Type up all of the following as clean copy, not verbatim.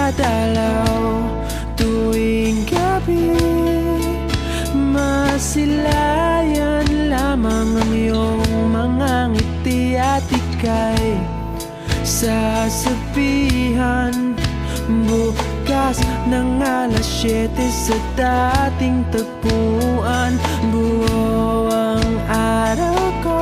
dadalaw tuwing gabi. Masilayan lamang ang iyong mga ngiti at ika'y sasabihan bukas ng alas 7 sa dating tagpuan. Buo ang araw ko,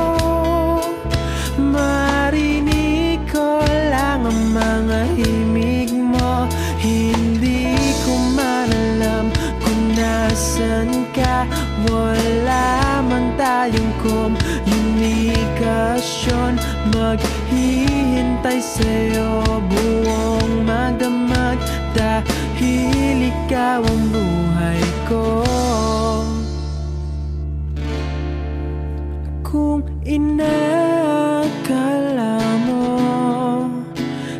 marinig ko lang ang mga himig mo. Hindi ko man alam kung nasan ka, wala man tayong komunikasyon. Maghihintay sa'yo buong magdamag, dahil ikaw ang buhay ko. Kung inakala mo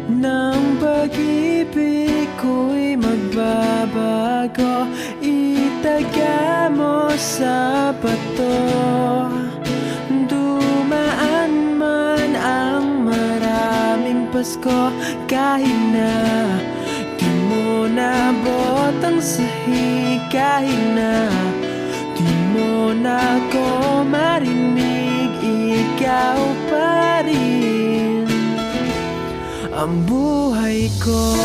ng pag-ibig ko'y magbabago, itaga mo sa bato. Dumaan man ang maraming Pasko, kahit na di mo nabot ang sahig, kahit na di mo na ako marinig, ikaw pa rin ang buhay ko.